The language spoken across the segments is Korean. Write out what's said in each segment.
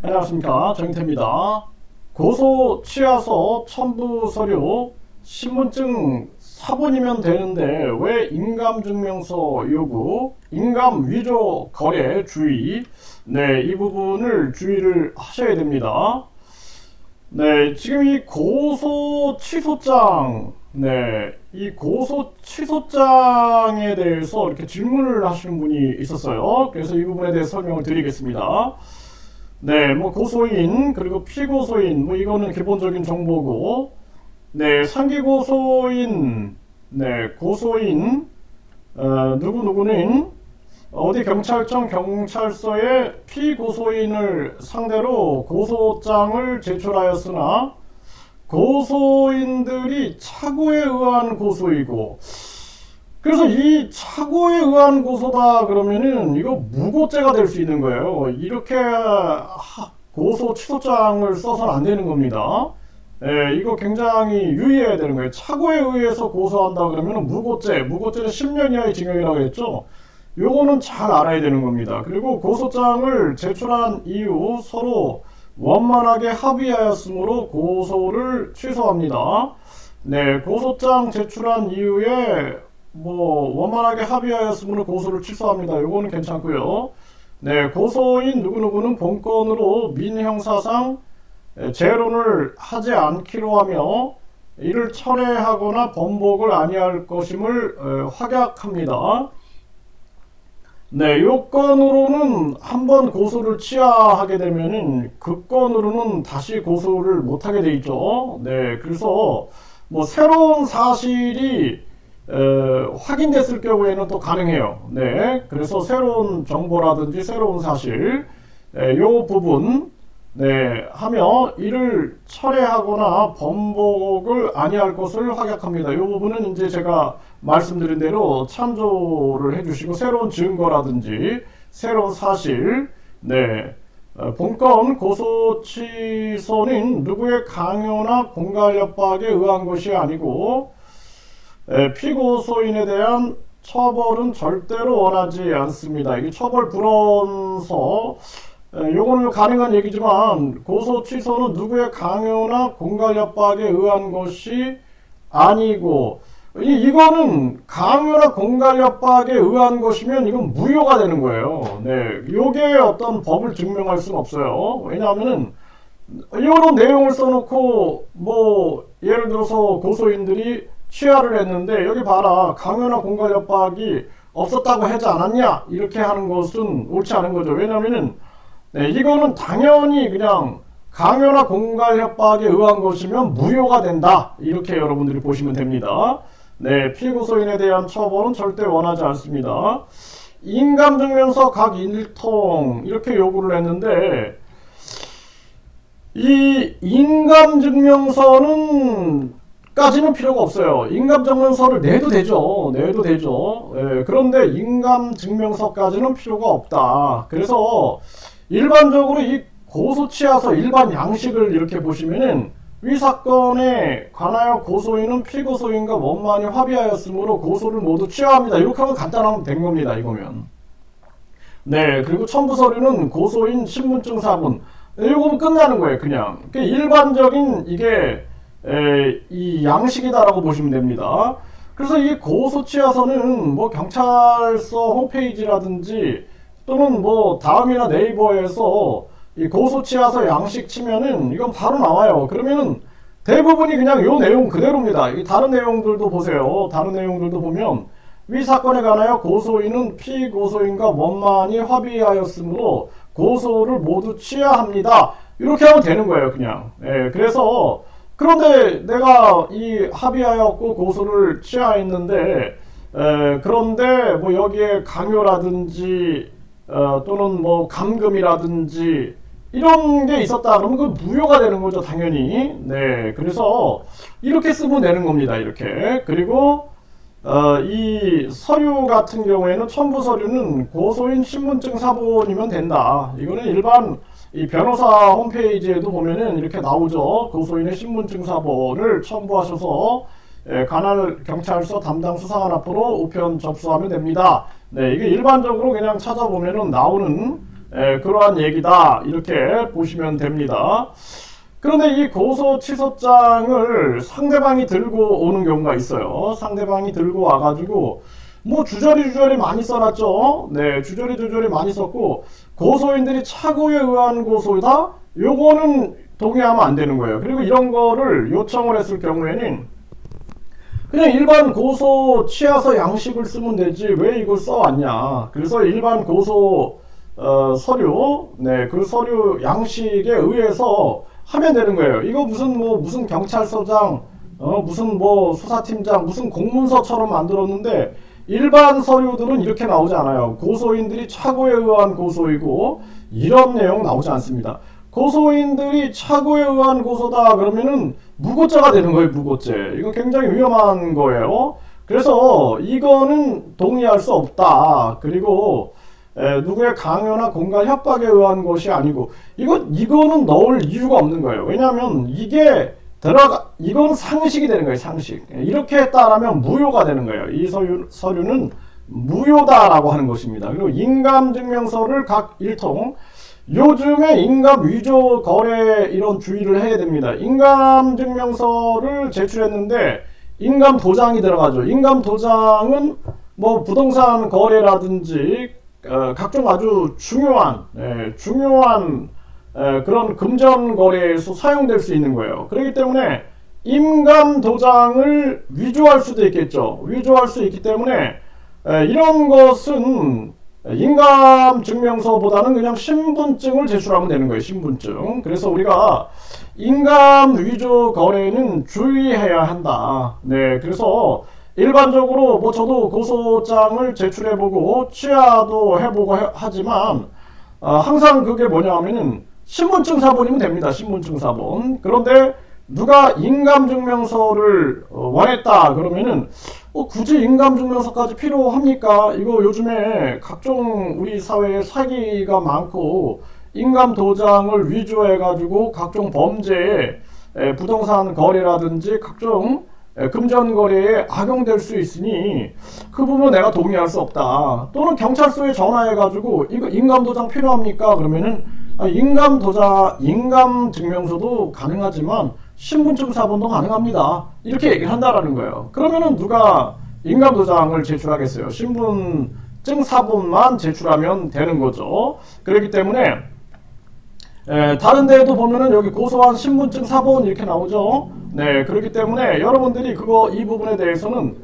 안녕하십니까, 정인태입니다. 고소 취하서 첨부 서류 신분증 사본이면 되는데 왜 인감증명서 요구, 인감 위조 거래 주의, 이 부분을 주의를 하셔야 됩니다. 지금 이 고소 취소장, 이 고소 취소장에 대해서 이렇게 질문을 하시는 분이 있었어요. 그래서 이 부분에 대해서 설명을 드리겠습니다. 뭐 고소인 그리고 피고소인 이거는 기본적인 정보고, 상기고소인, 고소인 누구누구는 어디 경찰청 경찰서에 피고소인을 상대로 고소장을 제출하였으나 고소인들이 착오에 의한 고소이고, 그래서 이 착오에 의한 고소다 그러면은 이거 무고죄가 될 수 있는 거예요. 이렇게 고소 취소장을 써서는 안 되는 겁니다. 이거 굉장히 유의해야 되는 거예요. 착오에 의해서 고소한다 그러면 무고죄는 10년 이하의 징역이라고 했죠. 요거는 잘 알아야 되는 겁니다. 그리고 고소장을 제출한 이후 서로 원만하게 합의하였으므로 고소를 취소합니다. 고소장 제출한 이후에 원만하게 합의하였으므로 고소를 취소합니다. 요거는 괜찮고요. 고소인 누구누구는 본건으로 민형사상 재론을 하지 않기로 하며 이를 철회하거나 번복을 아니할 것임을 확약합니다. 요 건으로는 한번 고소를 취하하게 되면은 그 건으로는 다시 고소를 못하게 돼 있죠. 그래서 새로운 사실이 확인됐을 경우에는 또 가능해요. 그래서 새로운 정보라든지 새로운 사실, 요 부분 하며 이를 철회하거나 번복을 아니할 것을 확약합니다. 이 부분은 이제 제가 말씀드린 대로 참조를 해주시고, 새로운 증거라든지 새로운 사실, 본건 고소 취소는 누구의 강요나 공갈 협박에 의한 것이 아니고 피고소인에 대한 처벌은 절대로 원하지 않습니다. 이게 처벌 불원서, 요거는 가능한 얘기지만 고소 취소는 누구의 강요나 공갈 협박에 의한 것이 아니고, 이거는 강요나 공갈 협박에 의한 것이면 이건 무효가 되는 거예요. 요게 어떤 법을 증명할 수는 없어요. 왜냐하면은 이런 내용을 써놓고 예를 들어서 고소인들이 취하를 했는데 여기 봐라, 강요나 공갈 협박이 없었다고 하지 않았냐, 이렇게 하는 것은 옳지 않은 거죠. 왜냐하면은 이거는 당연히 그냥 강요나 공갈 협박에 의한 것이면 무효가 된다, 이렇게 여러분들이 보시면 됩니다. 피고소인에 대한 처벌은 절대 원하지 않습니다. 인감증명서 각 1통 이렇게 요구를 했는데, 이 인감증명서는 까지는 필요가 없어요. 인감증명서를 내도 되죠. 그런데 인감증명서까지는 필요가 없다. 그래서 일반적으로 이 고소취하서 일반 양식을 이렇게 보시면은 위 사건에 관하여 고소인은 피고소인과 원만히 합의하였으므로 고소를 모두 취하합니다. 이렇게 하면 간단하면 된 겁니다. 이거면. 그리고 첨부 서류는 고소인 신분증 사본. 이거면 끝나는 거예요. 그냥. 일반적인 이게 이 양식이다라고 보시면 됩니다. 그래서 이 고소취하서는 경찰서 홈페이지라든지 또는 다음이나 네이버에서 이 고소취하서 양식 치면은 이건 바로 나와요. 그러면은 대부분이 그냥 요 내용 그대로입니다. 다른 내용들도 보세요. 다른 내용들도 보면 위 사건에 관하여 고소인은 피고소인과 원만히 합의하였으므로 고소를 모두 취하합니다. 이렇게 하면 되는 거예요. 그냥. 그래서 그런데 내가 이 합의하였고 고소를 취하했는데 그런데 여기에 강요라든지 또는 감금이라든지 이런 게 있었다 그러면 그 무효가 되는 거죠, 당연히. 그래서 이렇게 쓰면 되는 겁니다, 이렇게. 그리고 이 서류 같은 경우에는 첨부 서류는 고소인 신분증 사본이면 된다. 이거는 일반 이 변호사 홈페이지에도 보면은 이렇게 나오죠. 고소인의 신분증 사본을 첨부하셔서 관할 경찰서 담당 수사관 앞으로 우편 접수하면 됩니다. 이게 일반적으로 그냥 찾아보면은 나오는 그러한 얘기다 이렇게 보시면 됩니다. 그런데 이 고소 취소장을 상대방이 들고 오는 경우가 있어요. 상대방이 들고 와가지고 뭐 주저리 많이 써놨죠. 네, 주저리 많이 썼고 고소인들이 착오에 의한 고소다. 요거는 동의하면 안 되는 거예요. 그리고 이런 거를 요청을 했을 경우에는 그냥 일반 고소 취하서 양식을 쓰면 되지 왜 이걸 써왔냐. 그래서 일반 고소 서류, 네, 그 서류 양식에 의해서 하면 되는 거예요. 이거 무슨 경찰서장, 무슨 뭐 수사팀장, 무슨 공문서처럼 만들었는데 일반 서류들은 이렇게 나오지 않아요. 고소인들이 착오에 의한 고소이고 이런 내용 나오지 않습니다. 고소인들이 착오에 의한 고소다 그러면은 무고죄가 되는 거예요. 무고죄. 이거 굉장히 위험한 거예요. 그래서 이거는 동의할 수 없다. 그리고 누구의 강요나 공갈 협박에 의한 것이 아니고 이거는 넣을 이유가 없는 거예요. 왜냐하면 이건 상식이 되는 거예요. 상식. 이렇게 했다라면 무효가 되는 거예요. 이 서류는 무효다라고 하는 것입니다. 그리고 인감증명서를 각 일통 요즘에 인감 위조 거래 이런 주의를 해야 됩니다. 인감증명서를 제출했는데 인감 도장이 들어가죠. 인감 도장은 뭐 부동산 거래라든지 각종 아주 중요한 그런 금전 거래에서 사용될 수 있는 거예요. 그렇기 때문에 인감 도장을 위조할 수도 있겠죠. 위조할 수 있기 때문에 이런 것은 인감 증명서보다는 그냥 신분증을 제출하면 되는 거예요. 신분증. 그래서 우리가 인감 위조 거래는 주의해야 한다. 네, 그래서 일반적으로 뭐 저도 고소장을 제출해보고 취하도 해보고 하지만 항상 그게 뭐냐 하면은 신분증 사본이면 됩니다. 신분증 사본. 그런데 누가 인감증명서를 원했다 그러면은 굳이 인감증명서까지 필요합니까? 이거 요즘에 각종 우리 사회에 사기가 많고 인감도장을 위조해 가지고 각종 범죄에 부동산 거래라든지 각종 금전거래에 악용될 수 있으니 그 부분 내가 동의할 수 없다. 또는 경찰서에 전화해 가지고 이거 인감도장 필요합니까? 그러면은 인감증명서도 가능하지만 신분증 사본도 가능합니다. 이렇게 얘기를 한다라는 거예요. 그러면은 누가 인감도장을 제출하겠어요? 신분증 사본만 제출하면 되는 거죠. 그렇기 때문에 다른 데에도 보면은 여기 고소한 신분증 사본 이렇게 나오죠. 네, 그렇기 때문에 여러분들이 이 부분에 대해서는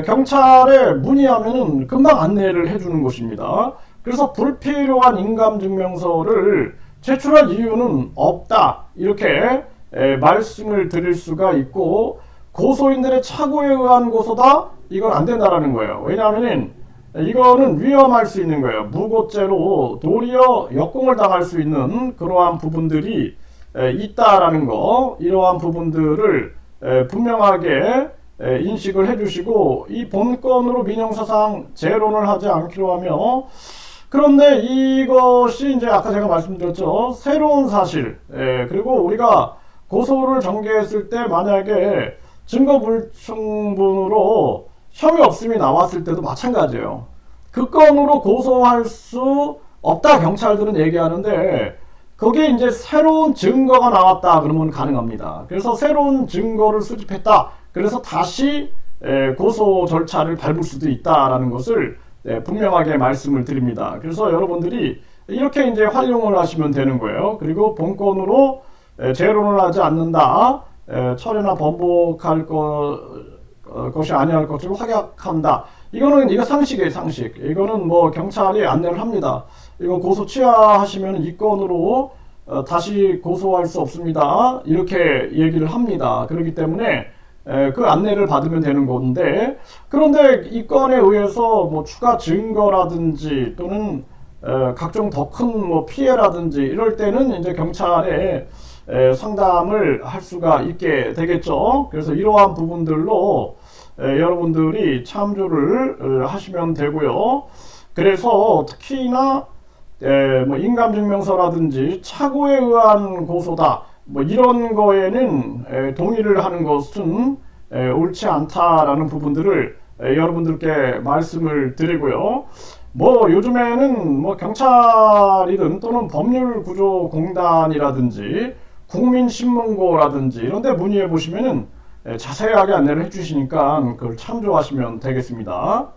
경찰에 문의하면은 금방 안내를 해주는 것입니다. 그래서 불필요한 인감증명서를 제출할 이유는 없다. 이렇게 말씀을 드릴 수가 있고 고소인들의 착오에 의한 고소다? 이건 안 된다라는 거예요. 왜냐하면 이거는 위험할 수 있는 거예요. 무고죄로 도리어 역공을 당할 수 있는 그러한 부분들이 있다라는 거, 이러한 부분들을 분명하게 인식을 해주시고 이 본건으로 민형사상 재론을 하지 않기로 하며 그런데 이것이 이제 아까 제가 말씀드렸죠. 새로운 사실, 그리고 우리가 고소를 전개했을 때 만약에 증거불충분으로 혐의 없음이 나왔을 때도 마찬가지예요. 그 건으로 고소할 수 없다 경찰들은 얘기하는데 거기에 이제 새로운 증거가 나왔다 그러면 가능합니다. 그래서 새로운 증거를 수집했다. 그래서 다시 고소 절차를 밟을 수도 있다라는 것을 분명하게 말씀을 드립니다. 그래서 여러분들이 이렇게 이제 활용을 하시면 되는 거예요. 그리고 본건으로 재론을 하지 않는다. 철회나 번복할 것이 아니할 것을 확약한다. 이거 상식이에요, 상식. 이거는 뭐 경찰이 안내를 합니다. 이거 고소 취하하시면 이 건으로 다시 고소할 수 없습니다. 이렇게 얘기를 합니다. 그렇기 때문에 그 안내를 받으면 되는 건데, 그런데 이 건에 의해서 뭐 추가 증거라든지 또는 각종 더 큰 뭐 피해라든지 이럴 때는 이제 경찰에 상담을 할 수가 있게 되겠죠. 그래서 이러한 부분들로 여러분들이 참조를 하시면 되고요. 그래서 특히나 뭐 인감증명서라든지 착오에 의한 고소다 뭐 이런 거에는 동의를 하는 것은 옳지 않다라는 부분들을 여러분들께 말씀을 드리고요. 뭐 요즘에는 뭐 경찰이든 또는 법률구조공단이라든지 국민신문고라든지 이런 데 문의해 보시면은 자세하게 안내를 해 주시니까 그걸 참조하시면 되겠습니다.